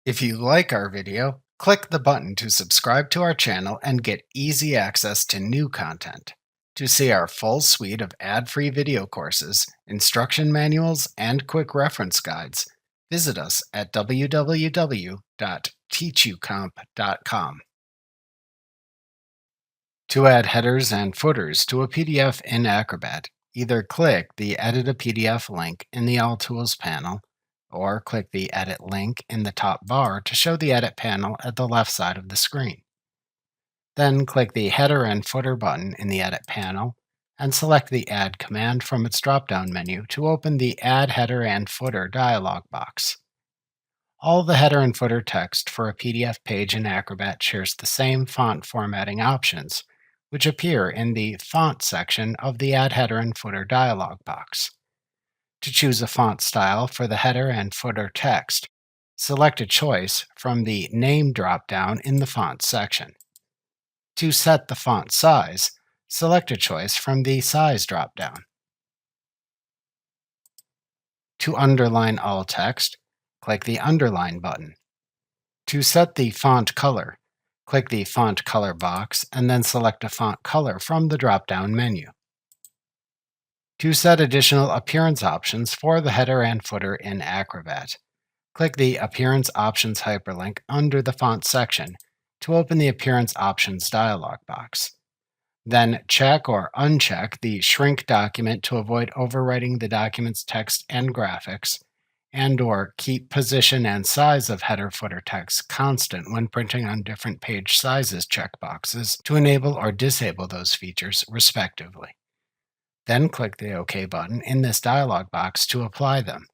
If you like our video, click the button to subscribe to our channel and get easy access to new content. To see our full suite of ad-free video courses, instruction manuals, and quick reference guides, visit us at www.teachucomp.com. To add headers and footers to a PDF in Acrobat, either click the Edit a PDF link in the All Tools panel, or click the Edit link in the top bar to show the Edit panel at the left side of the screen. Then click the Header and Footer button in the Edit panel and select the Add command from its drop-down menu to open the Add Header and Footer dialog box. All the header and footer text for a PDF page in Acrobat shares the same font formatting options, which appear in the Font section of the Add Header and Footer dialog box. To choose a font style for the header and footer text, select a choice from the Name drop-down in the Font section. To set the font size, select a choice from the Size drop-down. To underline all text, click the Underline button. To set the font color, click the Font Color box and then select a font color from the drop-down menu. To set additional appearance options for the header and footer in Acrobat, click the Appearance Options hyperlink under the Font section to open the Appearance Options dialog box. Then check or uncheck the Shrink document to avoid overwriting the document's text and graphics, and/or keep position and size of header footer text constant when printing on different page sizes checkboxes to enable or disable those features, respectively. Then click the OK button in this dialog box to apply them.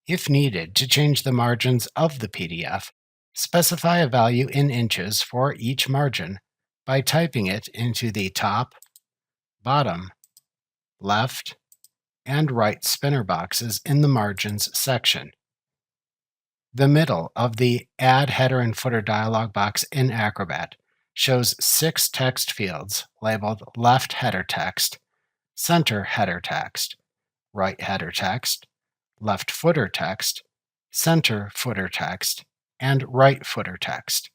If needed to change the margins of the PDF, specify a value in inches for each margin by typing it into the top, bottom, left, and right spinner boxes in the Margins section. The middle of the Add Header and Footer dialog box in Acrobat shows 6 text fields labeled Left Header Text, Center Header Text, Right Header Text, Left Footer Text, Center Footer Text, and Right Footer Text.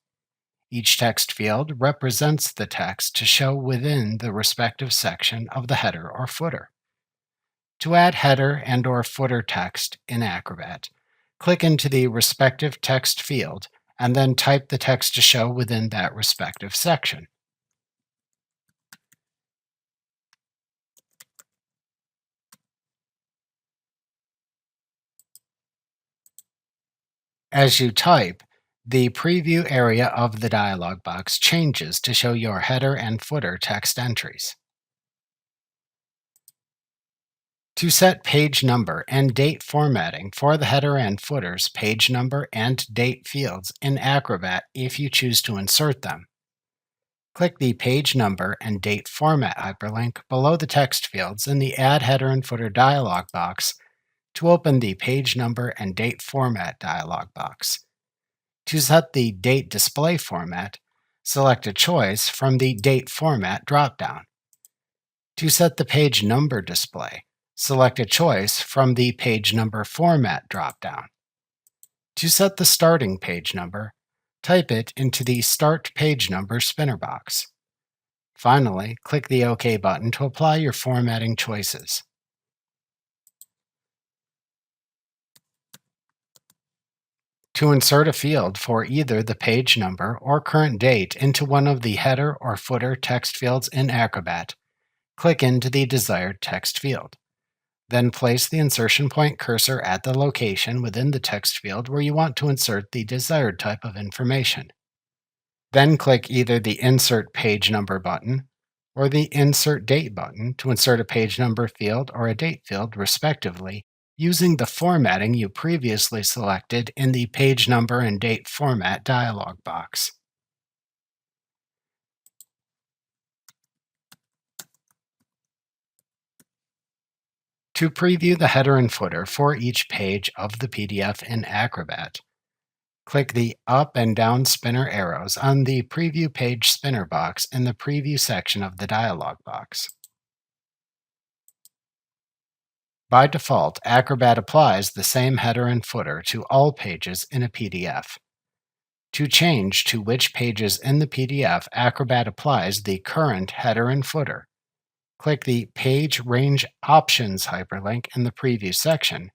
Each text field represents the text to show within the respective section of the header or footer. To add header and/or footer text in Acrobat, click into the respective text field and then type the text to show within that respective section. As you type, the preview area of the dialog box changes to show your header and footer text entries. To set page number and date formatting for the header and footer's page number and date fields in Acrobat if you choose to insert them, click the Page Number and Date Format hyperlink below the text fields in the Add Header and Footer dialog box to open the Page Number and Date Format dialog box. To set the date display format, select a choice from the Date Format dropdown. To set the page number display, select a choice from the Page Number Format dropdown. To set the starting page number, type it into the Start Page Number spinner box. Finally, click the OK button to apply your formatting choices. To insert a field for either the page number or current date into one of the header or footer text fields in Acrobat, click into the desired text field. Then place the insertion point cursor at the location within the text field where you want to insert the desired type of information. Then click either the Insert Page Number button or the Insert Date button to insert a page number field or a date field, respectively, using the formatting you previously selected in the Page Number and Date Format dialog box. To preview the header and footer for each page of the PDF in Acrobat, click the up and down spinner arrows on the Preview Page spinner box in the Preview section of the dialog box. By default, Acrobat applies the same header and footer to all pages in a PDF. To change to which pages in the PDF, Acrobat applies the current header and footer. Click the Page Range Options hyperlink in the Preview section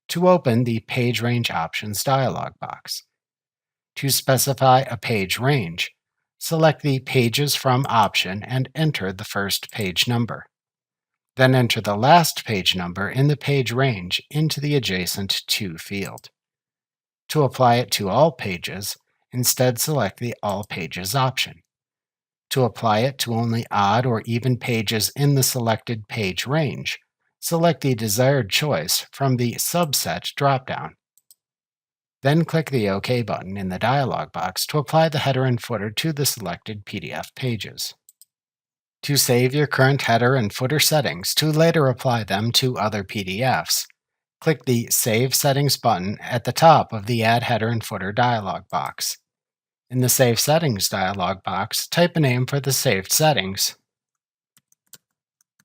to open the Page Range Options dialog box. To specify a page range, select the Pages From option and enter the first page number. Then enter the last page number in the page range into the adjacent To field. To apply it to all pages, instead select the All Pages option. To apply it to only odd or even pages in the selected page range, select the desired choice from the Subset dropdown. Then click the OK button in the dialog box to apply the header and footer to the selected PDF pages. To save your current header and footer settings to later apply them to other PDFs, click the Save Settings button at the top of the Add Header and Footer dialog box. In the Save Settings dialog box, type a name for the saved settings,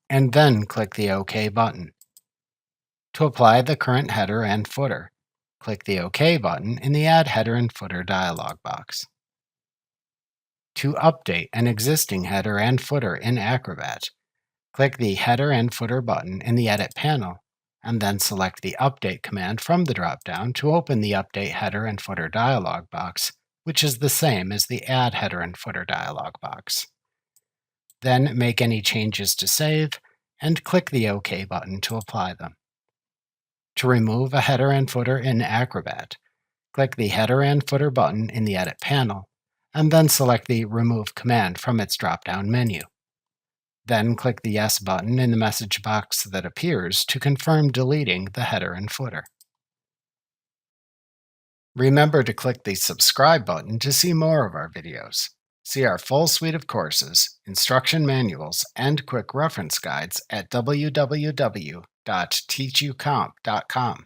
and then click the OK button. To apply the current header and footer, click the OK button in the Add Header and Footer dialog box. To update an existing header and footer in Acrobat, click the Header and Footer button in the Edit panel, and then select the Update command from the dropdown to open the Update Header and Footer dialog box, which is the same as the Add Header and Footer dialog box. Then make any changes to save, and click the OK button to apply them. To remove a header and footer in Acrobat, click the Header and Footer button in the Edit panel, and then select the Remove command from its drop-down menu. Then click the Yes button in the message box that appears to confirm deleting the header and footer. Remember to click the Subscribe button to see more of our videos. See our full suite of courses, instruction manuals, and quick reference guides at www.teachucomp.com.